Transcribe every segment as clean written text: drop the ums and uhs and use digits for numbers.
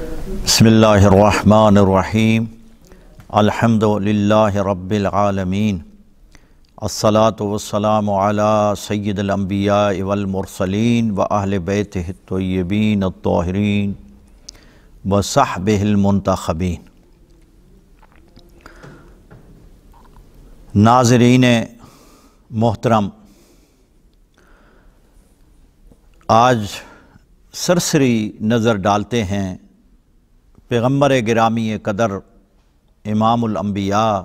بسم اللہ الرحمن الرحیم الحمد للہ رب العالمین الصلاة والسلام علی سید الانبیاء والمرسلین و اہل بیتہ الطیبین الطاہرین و صحبہ المنتخبین۔ ناظرین محترم، آج سرسری نظر ڈالتے ہیں پیغمبر گرامی قدر امام الانبیاء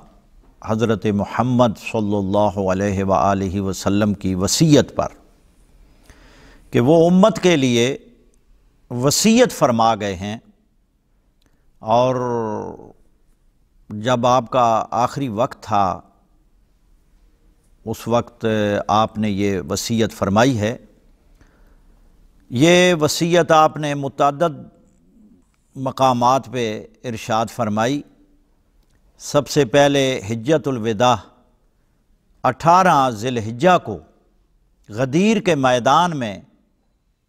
حضرت محمد صلی اللہ علیہ وآلہ وسلم کی وصیت پر کہ وہ امت کے لیے وصیت فرما گئے ہیں، اور جب آپ کا آخری وقت تھا اس وقت آپ نے یہ وصیت فرمائی ہے۔ یہ وصیت آپ نے متعدد مقامات پہ ارشاد فرمائی۔ سب سے پہلے حجۃ الوداع 18 ذی الحجہ کو غدیر کے میدان میں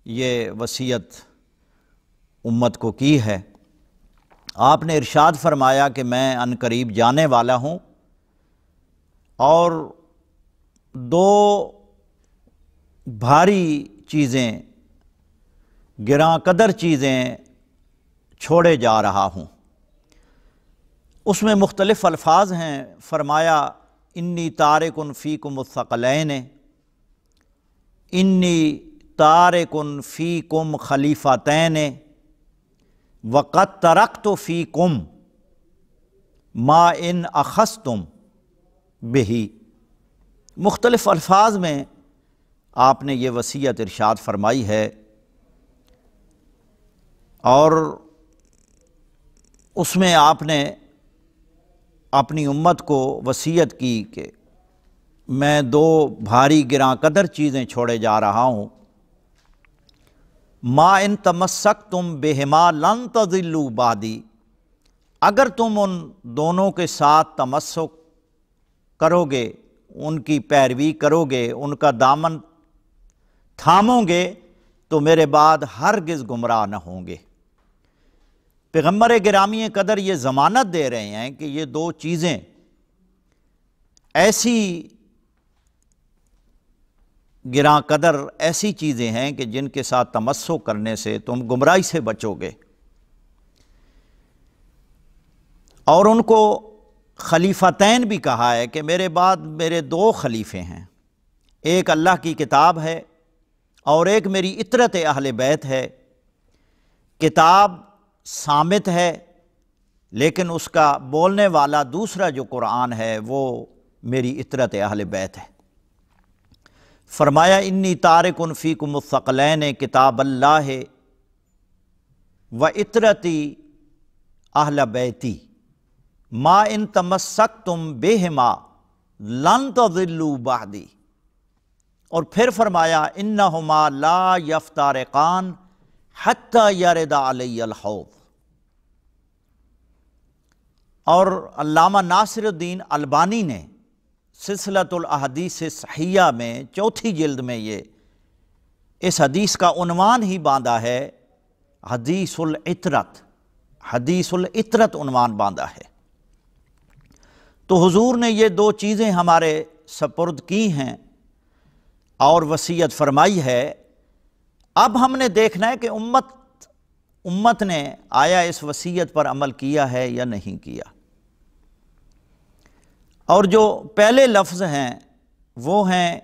یہ وصیت امت کو کی ہے۔ آپ نے ارشاد فرمایا کہ میں عنقریب جانے والا ہوں، اور دو بھاری چیزیں، گراں قدر چیزیں چھوڑے جا رہا ہوں۔ اس میں مختلف الفاظ ہیں۔ فرمایا انی تارک فیکم الثقلین، انی تارک فیکم خلیفتین، وقد ترکت فیکم ما ان اخذتم بہ۔ مختلف الفاظ میں آپ نے یہ وصیت ارشاد فرمائی ہے، اور اس میں آپ نے اپنی امت کو وصیت کی کہ میں دو بھاری گراں قدر چیزیں چھوڑے جا رہا ہوں۔ ما ان تمسکتم بہما لن تضلوا بعدی، اگر تم ان دونوں کے ساتھ تمسک کرو گے، ان کی پیروی کرو گے، ان کا دامن تھامو گے، تو میرے بعد ہرگز گمراہ نہ ہوں گے۔ پیغمبر گرامی قدر یہ ضمانت دے رہے ہیں کہ یہ دو چیزیں ایسی گراں قدر ایسی چیزیں ہیں کہ جن کے ساتھ تمسک کرنے سے تم گمراہی سے بچو گے، اور ان کو خلیفتین بھی کہا ہے کہ میرے بعد میرے دو خلیفے ہیں، ایک اللہ کی کتاب ہے اور ایک میری اطرت اہل بیت ہے۔ کتاب صامت ہے، لیکن اس کا بولنے والا دوسرا جو قرآن ہے وہ میری اطرت اہل بیت ہے۔ فرمایا انی تارک فیکم الثقلین کتاب اللہ و اطرتی اہل بیتی ما ان تمسکتم بہما لن تضلوا بعدی، اور پھر فرمایا انہما لا یفترقان حتی یرد علی الحوض۔ اور علامہ ناصر الدین البانی نے سلسلۃ الاحادیث صحیحہ میں 4 جلد میں یہ اس حدیث کا عنوان ہی باندھا ہے، حدیث العطرت، حدیث العطرت عنوان باندھا ہے۔ تو حضور نے یہ دو چیزیں ہمارے سپرد کی ہیں اور وصیت فرمائی ہے۔ اب ہم نے دیکھنا ہے کہ امت نے آیا اس وصیت پر عمل کیا ہے یا نہیں کیا۔ اور جو پہلے لفظ ہیں وہ ہیں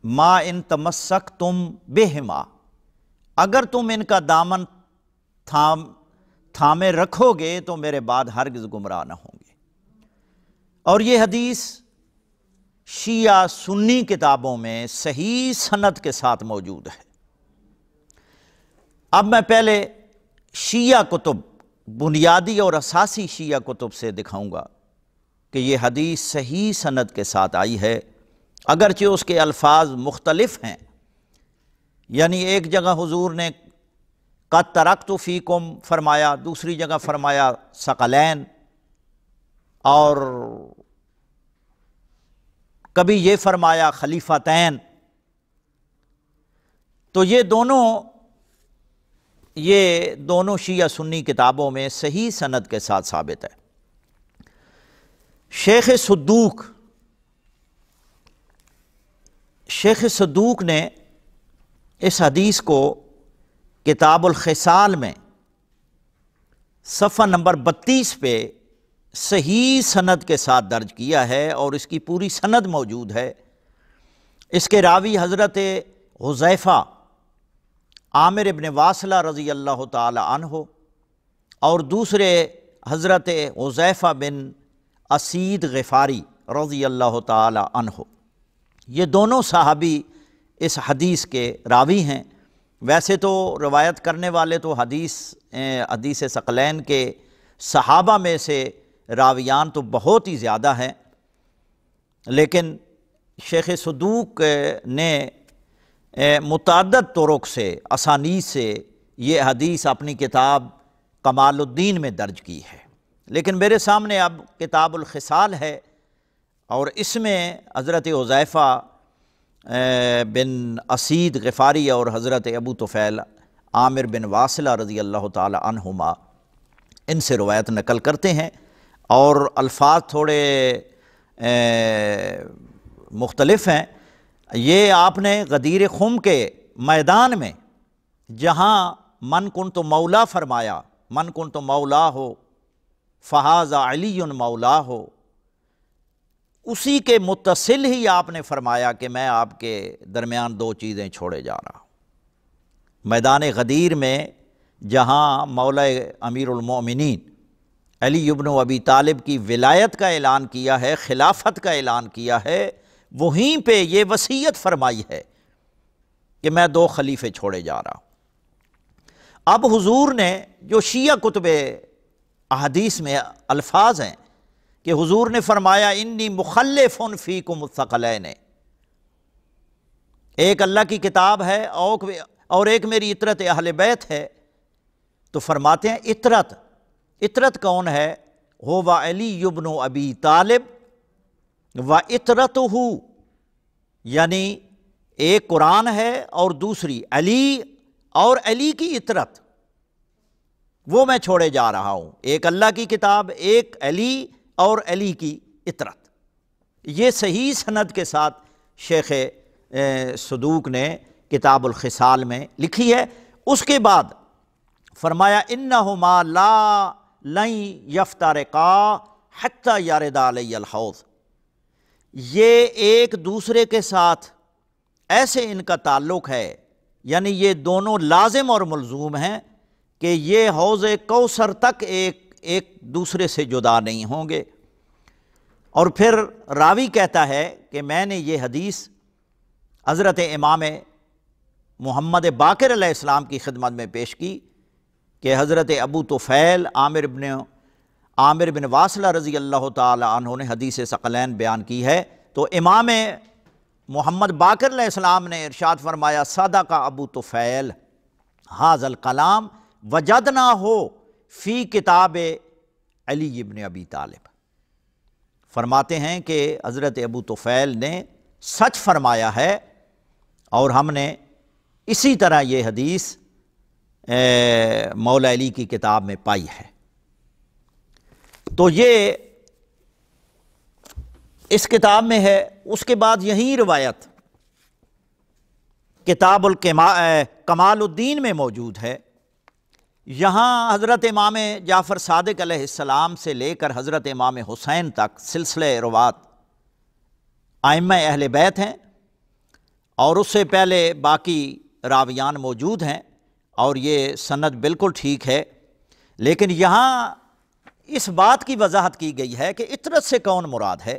ما ان تمسکتم بہما، اگر تم ان کا دامن تھامے رکھو گے تو میرے بعد ہرگز گمراہ نہ ہوں گے۔ اور یہ حدیث شیعہ سنی کتابوں میں صحیح سند کے ساتھ موجود ہے۔ اب میں پہلے شیعہ کتب، بنیادی اور اساسی شیعہ کتب سے دکھاؤں گا کہ یہ حدیث صحیح سند کے ساتھ آئی ہے، اگرچہ اس کے الفاظ مختلف ہیں۔ یعنی ایک جگہ حضور نے قد ترکت فیکم فرمایا، دوسری جگہ فرمایا ثقلین، اور کبھی یہ فرمایا خلیفتین۔ تو یہ دونوں یہ دونوں شیعہ سنی کتابوں میں صحیح سند کے ساتھ ثابت ہے۔ شیخ صدوق نے اس حدیث کو کتاب الخصال میں صفحہ نمبر 32 پہ صحیح سند کے ساتھ درج کیا ہے، اور اس کی پوری سند موجود ہے۔ اس کے راوی حضرت حذیفہ عامر ابن واصلہ رضی اللہ تعالی عنہ اور دوسرے حضرت حذیفہ بن اسید غفاری رضی اللہ تعالی عنہ، یہ دونوں صحابی اس حدیث کے راوی ہیں۔ ویسے تو روایت کرنے والے تو حدیث ثقلین کے صحابہ میں سے راویان تو بہت ہی زیادہ ہیں، لیکن شیخ صدوق نے متعدد طرق سے اسانید سے یہ حدیث اپنی کتاب کمال الدین میں درج کی ہے۔ لیکن میرے سامنے اب کتاب الخصال ہے، اور اس میں حضرت حذیفہ بن اسید غفاری اور حضرت ابو طفیل عامر بن واصلہ رضی اللہ تعالی عنہما ان سے روایت نقل کرتے ہیں، اور الفاظ تھوڑے مختلف ہیں۔ یہ آپ نے غدیر خم کے میدان میں جہاں من کنت مولا فرمایا، من کنت مولا ہو فہذا علی مولا ہو، اسی کے متصل ہی آپ نے فرمایا کہ میں آپ کے درمیان دو چیزیں چھوڑے جا رہا ہوں۔ میدان غدیر میں جہاں مولا امیر المومنین علی ابن ابی طالب کی ولایت کا اعلان کیا ہے، خلافت کا اعلان کیا ہے، وہیں پہ یہ وصیت فرمائی ہے کہ میں دو خلیفے چھوڑے جا رہا ہوں۔ اب حضور نے جو شیعہ کتب احادیث میں الفاظ ہیں کہ حضور نے فرمایا انی مخلف فیکم الثقلین، ایک اللہ کی کتاب ہے اور ایک میری اطرت اہل بیت ہے، تو فرماتے ہیں اطرت کون ہے؟ هو علی ابن ابی طالب و اطرتہ، یعنی ایک قرآن ہے اور دوسری علی اور علی کی اطرت، وہ میں چھوڑے جا رہا ہوں۔ ایک اللہ کی کتاب، ایک علی اور علی کی اطرت۔ یہ صحیح سند کے ساتھ شیخ صدوق نے کتاب الخصال میں لکھی ہے۔ اس کے بعد فرمایا انہما لن یفترقا حتی یرد علی الحوض، یہ ایک دوسرے کے ساتھ ایسے ان کا تعلق ہے، یعنی یہ دونوں لازم اور ملزوم ہیں کہ یہ حوض کوثر تک ایک دوسرے سے جدا نہیں ہوں گے۔ اور پھر راوی کہتا ہے کہ میں نے یہ حدیث حضرت امام محمد باقر علیہ السلام کی خدمت میں پیش کی کہ حضرت ابو طفیل عامر بن واصلہ رضی اللہ تعالی عنہ نے حدیث ثقلین بیان کی ہے، تو امام محمد باقر علیہ السلام نے ارشاد فرمایا صدق ابو طفیل ھذا الکلام وجدناہ فی کتاب علی ابن ابی طالب، فرماتے ہیں کہ حضرت ابو طفیل نے سچ فرمایا ہے، اور ہم نے اسی طرح یہ حدیث مولا علی کی کتاب میں پائی ہے۔ تو یہ اس کتاب میں ہے۔ اس کے بعد یہی روایت کتاب کمال الدین میں موجود ہے۔ یہاں حضرت امام جعفر صادق علیہ السلام سے لے کر حضرت امام حسین تک سلسلہ روات ائمہ اہل بیت ہیں، اور اس سے پہلے باقی راویان موجود ہیں، اور یہ سند بالکل ٹھیک ہے۔ لیکن یہاں اس بات کی وضاحت کی گئی ہے کہ اطرت سے کون مراد ہے۔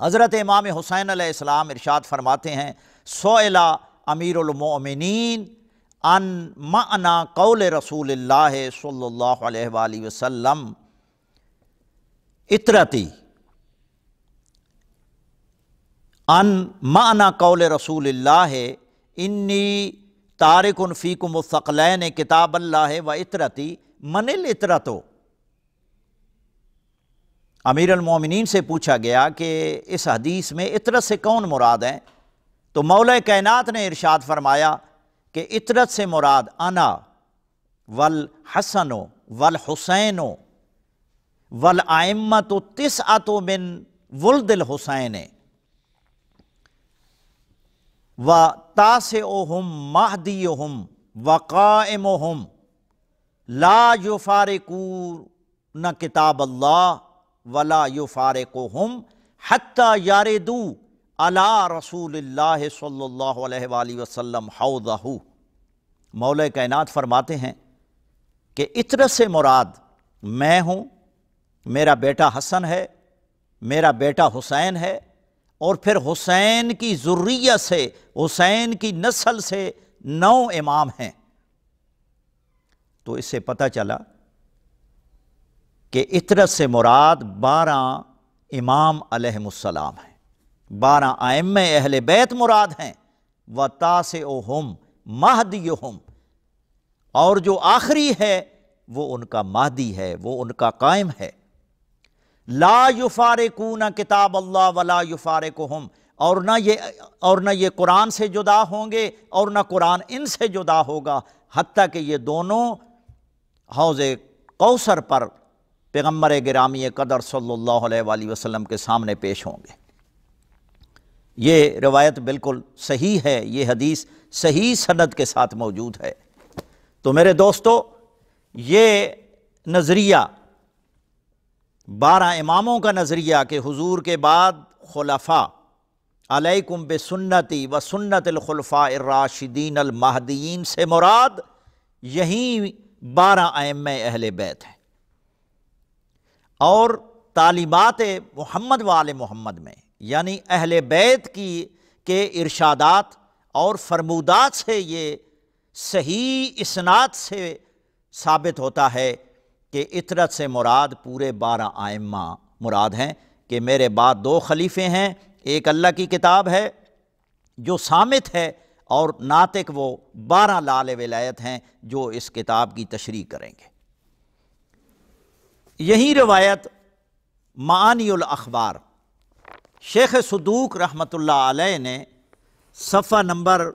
حضرت امام حسین علیہ السلام ارشاد فرماتے ہیں سئل امیر المؤمنین ان معنی قول رسول اللہ صلی اللہ علیہ وآلہ وسلم اطرتی، ان معنی قول رسول اللہ انی تارک فیکم الثقلین کتاب اللہ و اطرتی من الاطرتو۔ امیر المومنین سے پوچھا گیا کہ اس حدیث میں اطرت سے کون مراد ہیں، تو مولا کائنات نے ارشاد فرمایا کہ اطرت سے مراد انا والحسن والحسین والائمۃ تسعۃ من ولد الحسین وتاسعہم مہدیہم وقائمہم لا یفارقون کتاب اللہ ولا یفارقہم حتی یاردوا علی رسول اللہ صلی اللہ علیہ وآلہ وسلم حوضہ۔ مولا کائنات فرماتے ہیں کہ اطرت سے مراد میں ہوں، میرا بیٹا حسن ہے، میرا بیٹا حسین ہے، اور پھر حسین کی ذریہ سے، حسین کی نسل سے 9 امام ہیں۔ تو اس سے پتہ چلا کہ اطرت سے مراد 12 امام علیہم السلام ہیں، 12 ائمہ اہل بیت مراد ہیں۔ وتاسعہم مہدیہم، اور جو آخری ہے وہ ان کا مہدی ہے، وہ ان کا قائم ہے۔ لا یفارقون کتاب اللہ ولا یفارقہم، اور نہ یہ قرآن سے جدا ہوں گے اور نہ قرآن ان سے جدا ہوگا، حتیٰ کہ یہ دونوں حوض کوثر پر پیغمبر گرامی قدر صلی اللہ علیہ وآلہ وسلم کے سامنے پیش ہوں گے۔ یہ روایت بالکل صحیح ہے، یہ حدیث صحیح سند کے ساتھ موجود ہے۔ تو میرے دوستو، یہ نظریہ 12 اماموں کا نظریہ کہ حضور کے بعد خلفاء، علیکم بسنتی و سنت الخلفاء الراشدین المہدیین سے مراد یہی 12 ائمہ اہل بیت ہیں، اور تعلیمات محمد و آل محمد میں، یعنی اہل بیت کے ارشادات اور فرمودات سے یہ صحیح اسناد سے ثابت ہوتا ہے کہ اطرت سے مراد پورے 12 ائمہ مراد ہیں، کہ میرے بعد 2 خلیفے ہیں، ایک اللہ کی کتاب ہے جو صامت ہے، اور ناطق وہ 12 لال ولایت ہیں جو اس کتاب کی تشریح کریں گے۔ یہی روایت معانی الاخبار شیخ صدوق رحمۃ اللہ علیہ نے صفحہ نمبر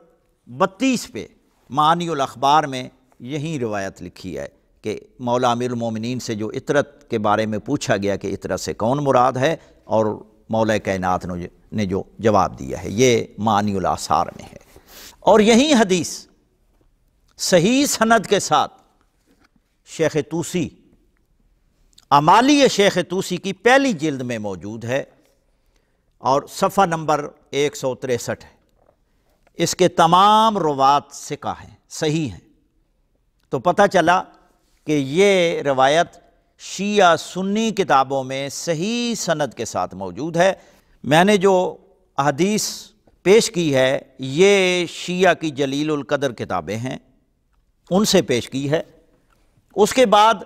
32 پہ معانی الاخبار میں یہی روایت لکھی ہے کہ مولا امیر المومنین سے جو اطرت کے بارے میں پوچھا گیا کہ اطرت سے کون مراد ہے، اور مولا کائنات نے جو جواب دیا ہے، یہ معانی الاثار میں ہے۔ اور یہی حدیث صحیح سند کے ساتھ شیخ طوسی، اعمالی شیخ طوسی کی پہلی جلد میں موجود ہے، اور صفحہ نمبر 163 ہے۔ اس کے تمام روات ثقہ ہیں، صحیح ہیں۔ تو پتہ چلا کہ یہ روایت شیعہ سنی کتابوں میں صحیح سند کے ساتھ موجود ہے۔ میں نے جو حدیث پیش کی ہے یہ شیعہ کی جلیل القدر کتابیں ہیں، ان سے پیش کی ہے۔ اس کے بعد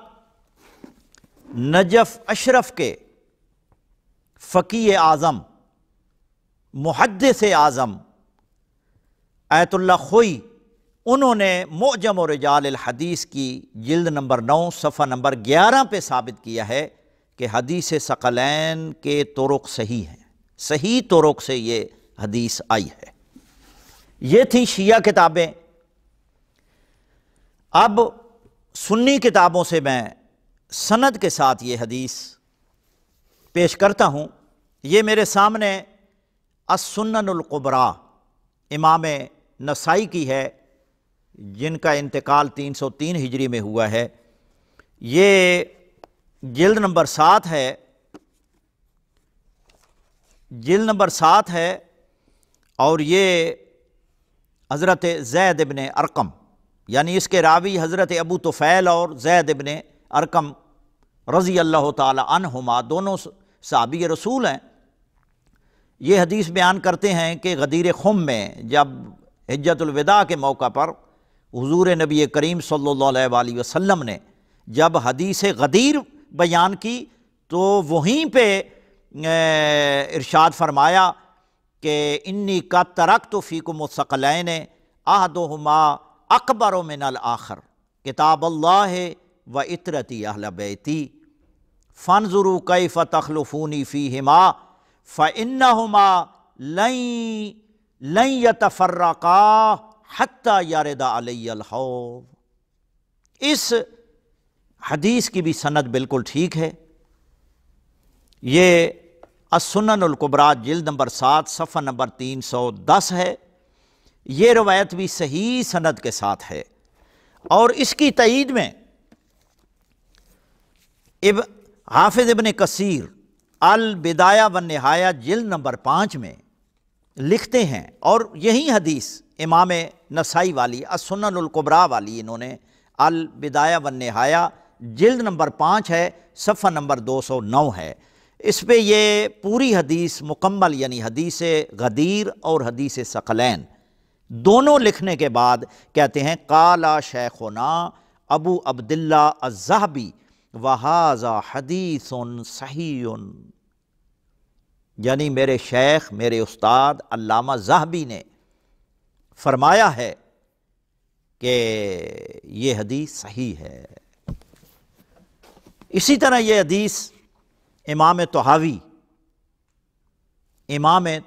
نجف اشرف کے فقیہ اعظم، محدث اعظم آیت اللہ خوئی، انہوں نے معجم و رجال الحدیث کی جلد نمبر 9 صفحہ نمبر 11 پہ ثابت کیا ہے کہ حدیث ثقلین کے طرق صحیح ہیں، صحیح طرق سے یہ حدیث آئی ہے۔ یہ تھی شیعہ کتابیں۔ اب سنی کتابوں سے میں سند کے ساتھ یہ حدیث پیش کرتا ہوں۔ یہ میرے سامنے السنن الکبریٰ امام نسائی کی ہے، جن کا انتقال 303 ہجری میں ہوا ہے۔ یہ جلد نمبر 7 ہے، جلد نمبر 7 ہے، اور یہ حضرت زید ابن ارقم، یعنی اس کے راوی حضرت ابو طفیل اور زید ابن ارقم رضی اللہ تعالی عنہما، دونوں صحابی رسول ہیں۔ یہ حدیث بیان کرتے ہیں کہ غدیر خم میں جب حجۃ الوداع کے موقع پر حضور نبی کریم صلی اللہ علیہ وآلہ وسلم نے جب حدیث غدیر بیان کی تو وہیں پہ ارشاد فرمایا کہ انی قد ترکت فیکم الثقلین احدہما اکبر من الآخر کتاب اللہ و اطرتی اہل بیتی فانظروا کیف تخلفونی فیہما فانہما لن یتفرقا حتی یرد علی الحوض۔ اس حدیث کی بھی سند بالکل ٹھیک ہے۔ یہ السنن الکبریٰ جلد نمبر 7 صفحہ نمبر 310 ہے۔ یہ روایت بھی صحیح سند کے ساتھ ہے، اور اس کی تائید میں حافظ ابن کثیر البدایہ والنہایہ جلد نمبر 5 میں لکھتے ہیں، اور یہی حدیث امام نسائی والی السنن الکبریٰ والی انہوں نے البدایہ والنہایہ جلد نمبر 5 ہے، صفحہ نمبر 209 ہے۔ اس پہ یہ پوری حدیث مکمل، یعنی حدیث غدیر اور حدیث ثقلین دونوں لکھنے کے بعد کہتے ہیں قال شیخنا ابو عبداللہ الذہبی وہذا حدیث صحیح، یعنی میرے شیخ، میرے استاد علامہ ذہبی نے فرمایا ہے کہ یہ حدیث صحیح ہے۔ اسی طرح یہ حدیث امام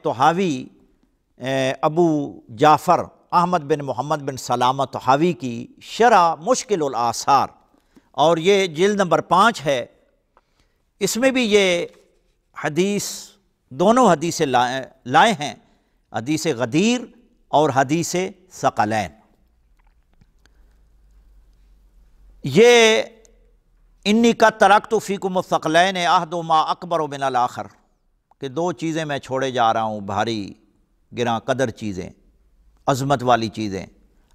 طحاوی ابو جعفر احمد بن محمد بن سلامہ طحاوی کی شرح مشکل الآثار، اور یہ جلد نمبر 5 ہے، اس میں بھی یہ حدیث دونوں حدیث لائے ہیں، حدیث غدیر اور حدیث ثقلین۔ یہ انی قد ترکت فیکم الثقلین احدہما اکبر من الآخر، کہ دو چیزیں میں چھوڑے جا رہا ہوں، بھاری گراں قدر چیزیں، عظمت والی چیزیں،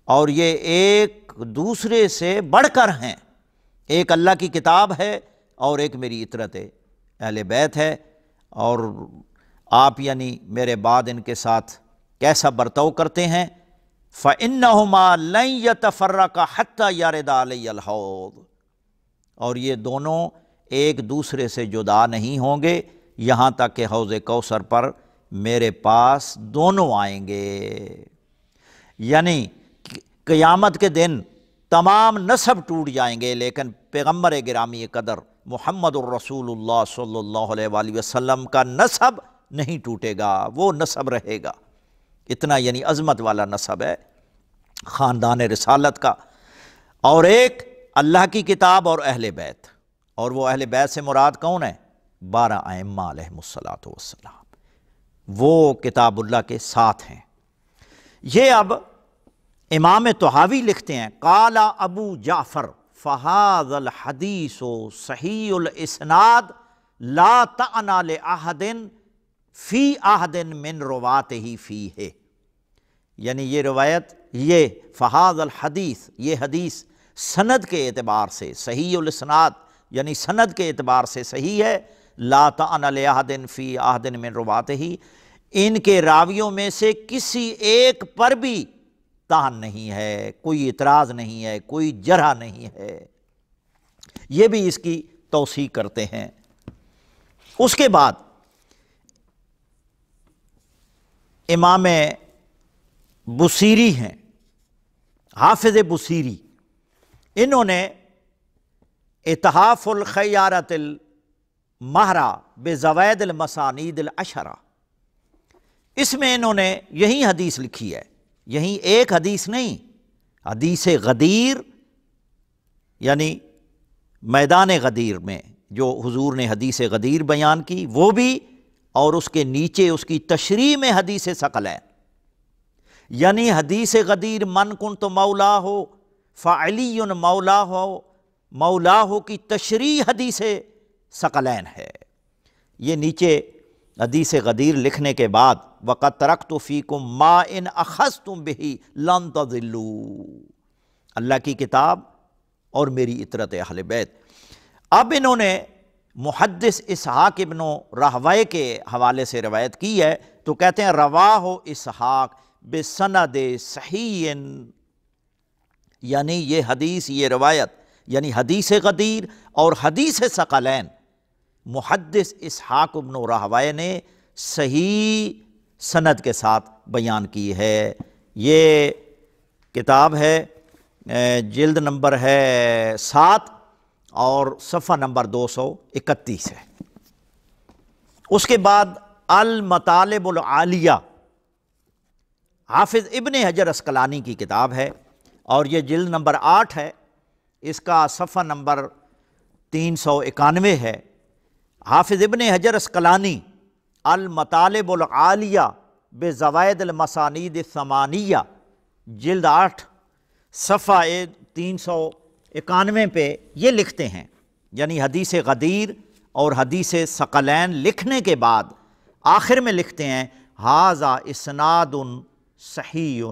اور یہ ایک دوسرے سے بڑھ کر ہیں۔ ایک اللہ کی کتاب ہے اور ایک میری اطرت اہل بیت ہے، اور آپ یعنی میرے بعد ان کے ساتھ کیسا برتاؤ کرتے ہیں۔ فَإِنَّهُمَا لَن يَتَفَرَّقَا حَتَّى يَرِدَ عَلَيَّ الْحَوْض، اور یہ دونوں ایک دوسرے سے جدا نہیں ہوں گے یہاں تک کہ حوض کوثر پر میرے پاس دونوں آئیں گے۔ یعنی قیامت کے دن تمام نسب ٹوٹ جائیں گے، لیکن پیغمبر گرامی قدر محمد الرسول اللہ صلی اللہ علیہ وآلہ وسلم کا نسب نہیں ٹوٹے گا، وہ نسب رہے گا۔ اتنا یعنی عظمت والا نسب ہے خاندان رسالت کا۔ اور ایک اللہ کی کتاب اور اہل بیت، اور وہ اہل بیت سے مراد کون ہے؟ 12 ائمہ علیہم الصلاۃ والسلام، وہ کتاب اللہ کے ساتھ ہیں۔ یہ اب امام طحاوی لکھتے ہیں قال ابو جعفر فہذا الحدیث صحیح الاسناد لا طعن لأحد فی احد من رواته فیہ، یعنی یہ روایت، یہ فہذا الحدیث، یہ حدیث سند کے اعتبار سے صحیح الاسناد، یعنی سند کے اعتبار سے صحیح ہے، لا طعن لأحد فی احد من رواته، ان کے راویوں میں سے کسی ایک پر بھی طعن نہیں ہے، کوئی اعتراض نہیں ہے، کوئی جرح نہیں ہے۔ یہ بھی اس کی توثیق کرتے ہیں۔ اس کے بعد امام بصیری ہیں، حافظ بصیری، انہوں نے اتحاف الخیارۃ المہرہ بزوائد المسانید العشرہ، اس میں انہوں نے یہی حدیث لکھی ہے، یہی ایک حدیث نہیں، حدیث غدیر، یعنی میدان غدیر میں جو حضور نے حدیث غدیر بیان کی وہ بھی، اور اس کے نیچے اس کی تشریح میں حدیث ثقلین، یعنی حدیث غدیر من کنت مولاہ فعلی مولاہ کی تشریح حدیث ثقلین ہے۔ یہ نیچے حدیث غدیر لکھنے کے بعد وَقَدْ تَرَكْتُ فِيكُمْ مَا إِنْ أَخَذْتُمْ بِهِ لَن تَضِلُّوا، اللہ کی کتاب اور میری اطرت اہل بیت۔ اب انہوں نے محدث اسحاق ابن راہویہ کے حوالے سے روایت کی ہے، تو کہتے ہیں رواہ اسحاق بسند صحیح، یعنی یہ حدیث، یہ روایت، یعنی حدیث غدیر اور حدیث ثقلین محدث اسحاق ابن راہویہ نے صحیح سند کے ساتھ بیان کی ہے۔ یہ کتاب ہے، جلد نمبر ہے 7 اور صفحہ نمبر 231 ہے۔ اس کے بعد المطالب العالیہ، حافظ ابن حجر اسقلانی کی کتاب ہے، اور یہ جلد نمبر 8 ہے، اس کا صفحہ نمبر 391 ہے۔ حافظ ابن حجر اسقلانی المطالب العالیہ بزوائد المسانید الثمانیہ جلد 8 صفحہ 391 پہ یہ لکھتے ہیں، یعنی حدیث غدیر اور حدیث ثقلین لکھنے کے بعد آخر میں لکھتے ہیں ھذا اسناد صحیح،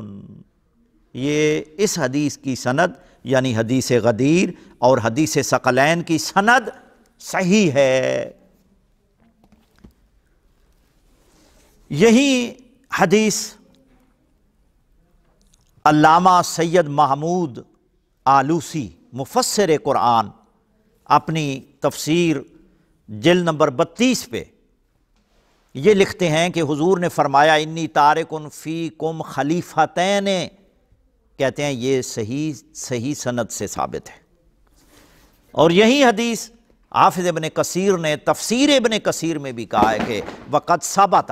یہ اس حدیث کی سند یعنی حدیث غدیر اور حدیث ثقلین کی سند صحیح ہے۔ یہی حدیث علامہ سید محمود آلوسی مفسر قرآن اپنی تفسیر جلد نمبر 32 پہ یہ لکھتے ہیں کہ حضور نے فرمایا انی تارکن فیکم خلیفتین، کہتے ہیں یہ صحیح سند سے ثابت ہے۔ اور یہی حدیث حافظ ابن کثیر نے تفسیر ابن کثیر میں بھی کہا ہے کہ وقد ثبت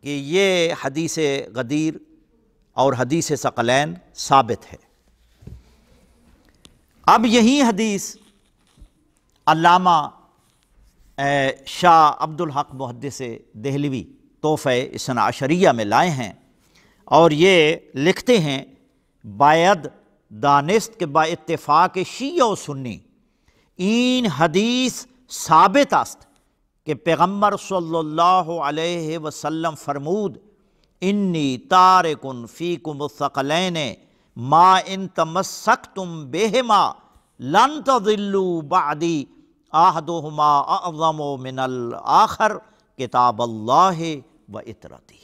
کہ یہ حدیث غدیر اور حدیث ثقلین ثابت ہے۔ اب یہی حدیث علامہ شاہ عبد الحق محدث دہلوی تحفہ اثنا عشریہ میں لائے ہیں، اور یہ لکھتے ہیں باید دانست کہ با اتفاق شیعہ و سنی این حدیث ثابت است کہ پیغمبر صلی اللہ علیہ وسلم فرمود انی تارکن فیکم الثقلین ما ان تمسکتم بہما لن تضلوا بعدی احدہما اعظم من الآخر کتاب اللہ و اطرتی۔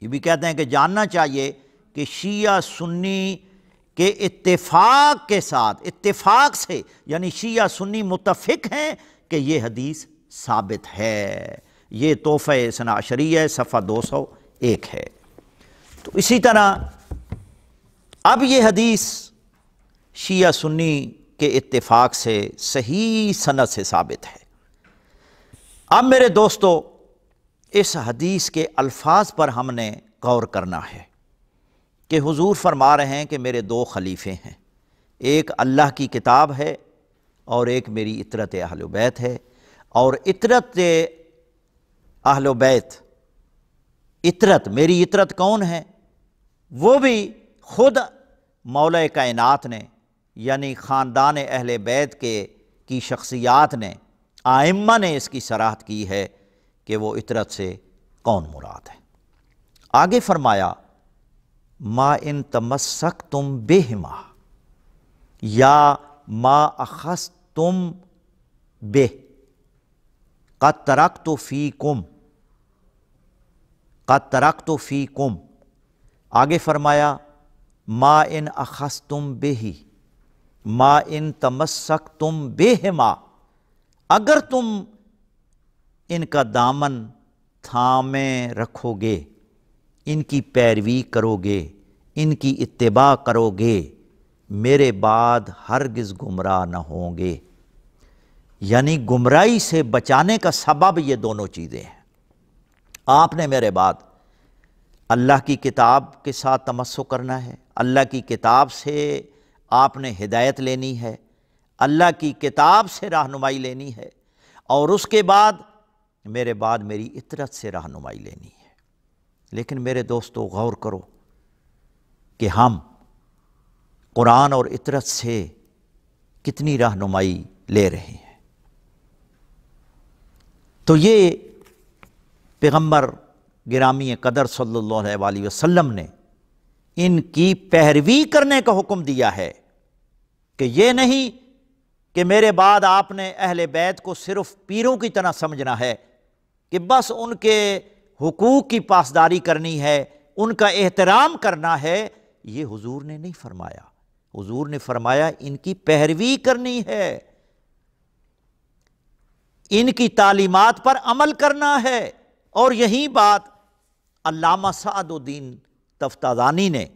یہ بھی کہتے ہیں کہ جاننا چاہیے کہ شیعہ سنی کے اتفاق کے ساتھ، اتفاق سے یعنی شیعہ سنی متفق ہیں کہ یہ حدیث ثابت ہے۔ یہ تحفہ اثنا عشریہ صفحہ 201 ہے۔ تو اسی طرح اب یہ حدیث شیعہ سنی کے اتفاق سے صحیح سند سے ثابت ہے۔ اب میرے دوستو اس حدیث کے الفاظ پر ہم نے غور کرنا ہے کہ حضور فرما رہے ہیں کہ میرے 2 خلیفے ہیں، ایک اللہ کی کتاب ہے اور ایک میری اطرت اہل بیت ہے۔ اور اطرت اہل بیت، اطرت میری اطرت کون ہے؟ وہ بھی خود مولا کائنات نے یعنی خاندان اہل بیت کی شخصیات نے، آئمہ نے اس کی صراحت کی ہے کہ وہ اطرت سے کون مراد ہے۔ آگے فرمایا ما ان تمسکتم بہما یا ما اخذتم بہ قد ترکت فیکم، آگے فرمایا ما ان اخذتم بہ ما ان تمسکتم بہما، اگر تم ان کا دامن تھامے رکھو گے، ان کی پیروی کرو گے، ان کی اتباع کرو گے، میرے بعد ہرگز گمراہ نہ ہوں گے۔ یعنی گمراہی سے بچانے کا سبب یہ دونوں چیزیں ہیں۔ آپ نے میرے بعد اللہ کی کتاب کے ساتھ تمسک کرنا ہے، اللہ کی کتاب سے آپ نے ہدایت لینی ہے، اللہ کی کتاب سے رہنمائی لینی ہے، اور اس کے بعد میرے بعد میری اطرت سے رہنمائی لینی ہے۔ لیکن میرے دوستو غور کرو کہ ہم قرآن اور اطرت سے کتنی رہنمائی لے رہے ہیں۔ تو یہ پیغمبر گرامی قدر صلی اللہ علیہ وسلم نے ان کی پیروی کرنے کا حکم دیا ہے کہ یہ نہیں کہ میرے بعد آپ نے اہل بیت کو صرف پیروں کی طرح سمجھنا ہے کہ بس ان کے حقوق کی پاسداری کرنی ہے، ان کا احترام کرنا ہے۔ یہ حضور نے نہیں فرمایا، حضور نے فرمایا ان کی پیروی کرنی ہے، ان کی تعلیمات پر عمل کرنا ہے۔ اور یہی بات علامہ سعد الدین تفتازانی نے،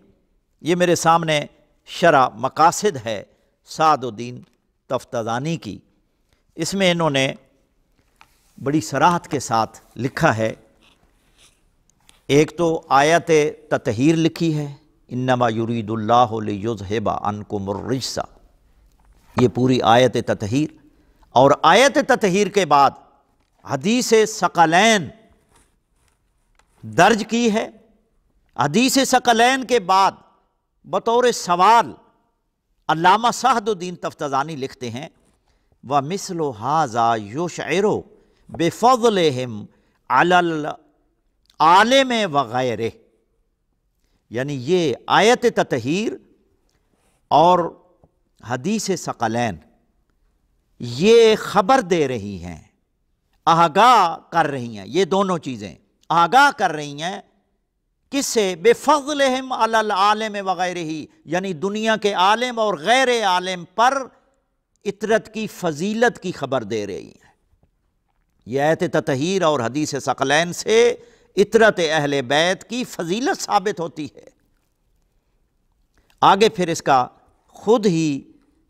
یہ میرے سامنے شرح مقاصد ہے سعد الدین تفتازانی کی، اس میں انہوں نے بڑی صراحت کے ساتھ لکھا ہے۔ ایک تو آیت تطہیر لکھی ہے، انما یرید اللہ لیذھب عنکم الرجس، یہ پوری آیت تطہیر، اور آیت تطہیر کے بعد حدیث ثقلین درج کی ہے۔ حدیث ثقلین کے بعد بطور سوال علامہ صحد الدین تفتزانی لکھتے ہیں وَمِثْلُ هَذَا يُشْعِرُ بِفَضْلِهِمْ عَلَى الْعَالِمِ وَغَيْرِهِ، یعنی یہ آیت تطہیر اور حدیث ثقلین یہ خبر دے رہی ہیں، آگاہ کر رہی ہیں، یہ دونوں چیزیں آگاہ کر رہی ہیں کس سے؟ بِفَضْلِهِمْ عَلَى الْعَالِمِ وَغَيْرِهِ، یعنی دنیا کے عالم اور غیر عالم پر اطرت کی فضیلت کی خبر دے رہی ہیں۔ یہ آیت تطہیر اور حدیث ثقلین سے اطرت اہل بیت کی فضیلت ثابت ہوتی ہے۔ آگے پھر اس کا خود ہی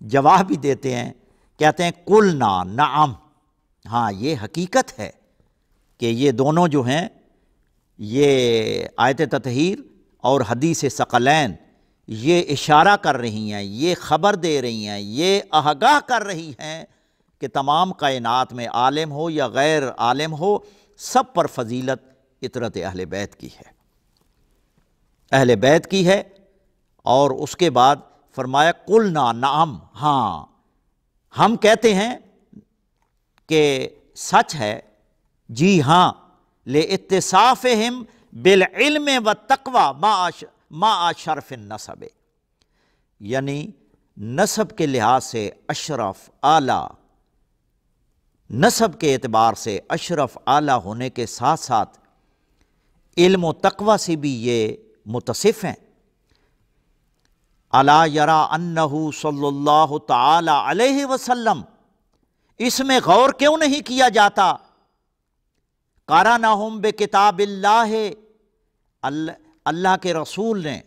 جواب بھی دیتے ہیں، کہتے ہیں قُلْنَا نعم، ہاں یہ حقیقت ہے کہ یہ دونوں جو ہیں، یہ آیت تطہیر اور حدیث ثقلین یہ اشارہ کر رہی ہیں، یہ خبر دے رہی ہیں، یہ آگاہ کر رہی ہیں کہ تمام کائنات میں عالم ہو یا غیر عالم ہو، سب پر فضیلت اطرت اہل بیت کی ہے، اہل بیت کی ہے۔ اور اس کے بعد فرمایا قُلْنَا نعم، ہاں ہم کہتے ہیں کہ سچ ہے، جی ہاں، لِاِتِّصَافِهِمْ بِالْعِلْمِ وَالتَّقْوَى مَعَ شَرْفِ النَّسَبِ، یعنی نسب کے لحاظ سے اشرف اعلیٰ، نسب کے اعتبار سے اشرف اعلیٰ ہونے کے ساتھ ساتھ علم و تقوی سے بھی یہ متصف ہیں۔ الا یری انہ صلی اللہ تعالی علیہ وسلم، اس میں غور کیوں نہیں کیا جاتا؟ قارنہم بکتاب اللہ، اللہ کے رسول نے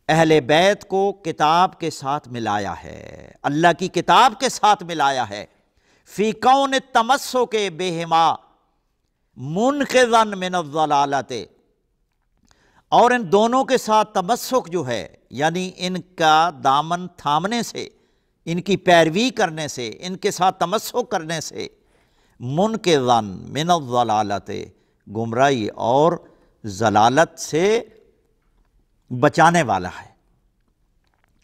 اہل بیت کو کتاب کے ساتھ ملایا ہے، اللہ کی کتاب کے ساتھ ملایا ہے، فی کون التمسک بہما منقذا من الضلالۃ، اور ان دونوں کے ساتھ تمسک جو ہے، یعنی ان کا دامن تھامنے سے، ان کی پیروی کرنے سے، ان کے ساتھ تمسک کرنے سے، منقذا من الضلالۃ، گمراہی اور ضلالت سے بچانے والا ہے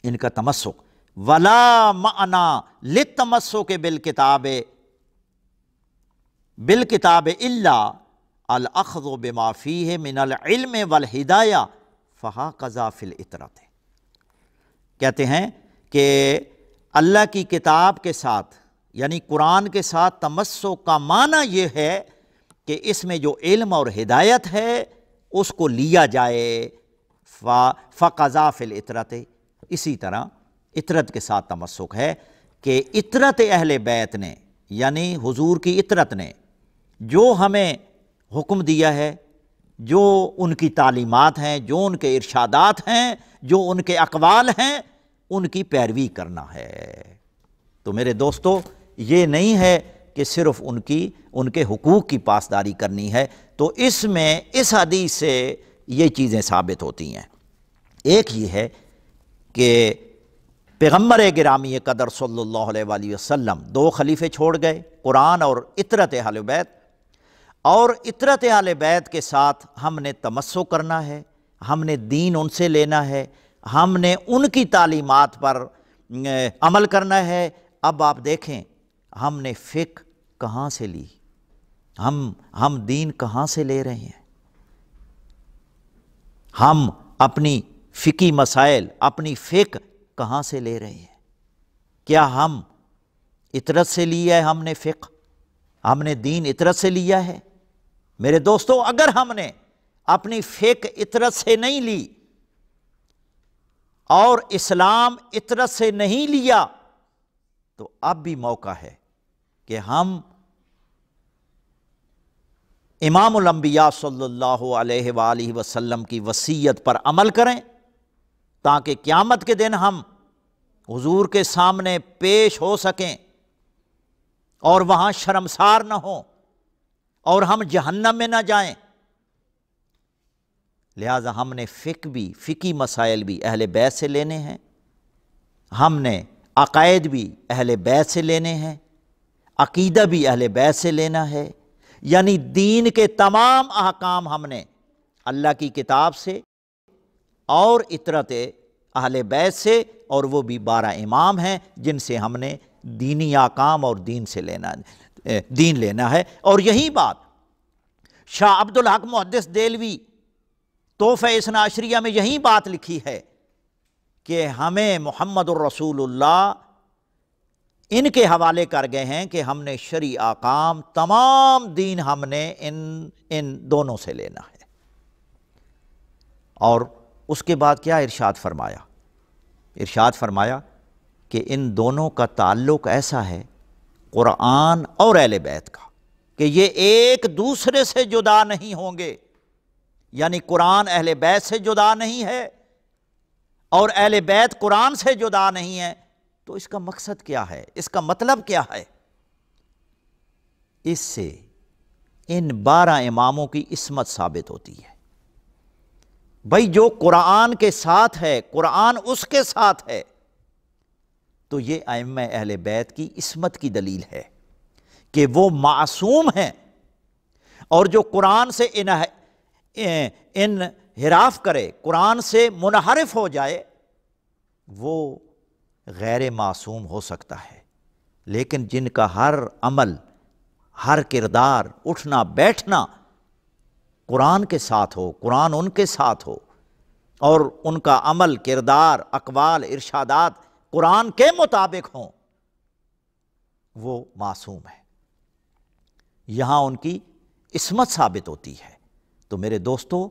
ان کا تمسک۔ ولا معنی للتمسک بالکتاب الا الاخذ بما فیہ من العلم والہدایہ فہکذا فی العطرۃ، کہتے ہیں کہ اللہ کی کتاب کے ساتھ یعنی قرآن کے ساتھ تمسک کا معنی یہ ہے کہ اس میں جو علم اور ہدایت ہے اس کو لیا جائے، فقضا فی العطرۃ، اسی طرح عطرت کے ساتھ تمسک ہے کہ عطرت اہل بیت نے یعنی حضور کی عطرت نے جو ہمیں حکم دیا ہے، جو ان کی تعلیمات ہیں، جو ان کے ارشادات ہیں، جو ان کے اقوال ہیں، ان کی پیروی کرنا ہے۔ تو میرے دوستو، یہ نہیں ہے کہ صرف ان کے حقوق کی پاسداری کرنی ہے، تو اس میں اس حدیث سے یہ چیزیں ثابت ہوتی ہیں۔ ایک یہ ہے کہ پیغمبر گرامی قدر صلی اللہ علیہ وآلہ وسلم 2 خلیفے چھوڑ گئے، قرآن اور عطرت اہل بیت، اور عطرت اہل بیت کے ساتھ ہم نے تمسک کرنا ہے، ہم نے دین ان سے لینا ہے، ہم نے ان کی تعلیمات پر عمل کرنا ہے۔ اب آپ دیکھیں ہم نے فقہ کہاں سے لی، ہم دین کہاں سے لے رہے ہیں؟ ہم اپنی فقہی مسائل، اپنی فقہ کہاں سے لے رہے ہیں؟ کیا ہم عطرت سے لیا ہے؟ ہم نے فقہ، ہم نے دین عطرت سے لیا ہے؟ میرے دوستو، اگر ہم نے اپنی فقہ عطرت سے نہیں لی اور اسلام عطرت سے نہیں لیا، تو اب بھی موقع ہے کہ ہم امام الانبیاء صلی اللہ علیہ وآلہ وسلم کی وصیت پر عمل کریں، تاکہ قیامت کے دن ہم حضور کے سامنے پیش ہو سکیں اور وہاں شرمسار نہ ہوں اور ہم جہنم میں نہ جائیں۔ لہٰذا ہم نے فقی مسائل بھی اہل بیت سے لینے ہیں، ہم نے عقائد بھی اہل بیت سے لینے ہیں، عقیدہ بھی اہل بیت سے لینا ہے، یعنی دین کے تمام احکام ہم نے اللہ کی کتاب سے اور اطرت اہل بیت سے، اور وہ بھی 12 امام ہیں جن سے ہم نے دینی احکام اور دین لینا ہے۔ اور یہی بات شاہ عبدالحق محدث دہلوی تحفہ اثنا عشریہ میں یہی بات لکھی ہے کہ ہمیں محمد الرسول اللہ ان کے حوالے کر گئے ہیں کہ ہم نے شرعی احکام تمام دین ہم نے ان دونوں سے لینا ہے۔ اور اس کے بعد کیا ارشاد فرمایا؟ ارشاد فرمایا کہ ان دونوں کا تعلق ایسا ہے قرآن اور اہل بیت کا کہ یہ ایک دوسرے سے جدا نہیں ہوں گے، یعنی قرآن اہل بیت سے جدا نہیں ہے اور اہل بیت قرآن سے جدا نہیں ہے۔ تو اس کا مقصد کیا ہے؟ اس کا مطلب کیا ہے؟ اس سے ان 12 اماموں کی عصمت ثابت ہوتی ہے۔ بھائی جو قرآن کے ساتھ ہے، قرآن اس کے ساتھ ہے، تو یہ ائمہ اہل بیت کی عصمت کی دلیل ہے کہ وہ معصوم ہیں، اور جو قرآن سے انحراف کرے، قرآن سے منحرف ہو جائے، وہ غیر معصوم ہو سکتا ہے، لیکن جن کا ہر عمل، ہر کردار، اٹھنا بیٹھنا قرآن کے ساتھ ہو، قرآن ان کے ساتھ ہو، اور ان کا عمل، کردار، اقوال، ارشادات قرآن کے مطابق ہوں، وہ معصوم ہے، یہاں ان کی عصمت ثابت ہوتی ہے۔ تو میرے دوستو،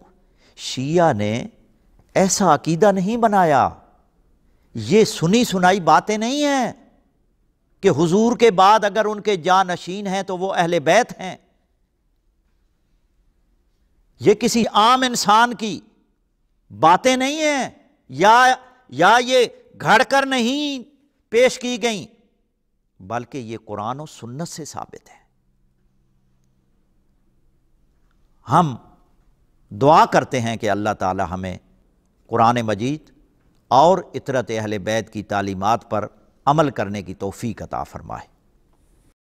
شیعہ نے ایسا عقیدہ نہیں بنایا، یہ سنی سنائی باتیں نہیں ہیں کہ حضور کے بعد اگر ان کے جانشین ہیں تو وہ اہل بیت ہیں۔ یہ کسی عام انسان کی باتیں نہیں ہیں، یا یہ گھڑ کر نہیں پیش کی گئیں، بلکہ یہ قرآن و سنت سے ثابت ہے۔ ہم دعا کرتے ہیں کہ اللہ تعالی ہمیں قرآن مجید اور اطرت اہل بیت کی تعلیمات پر عمل کرنے کی توفیق عطا فرمائے۔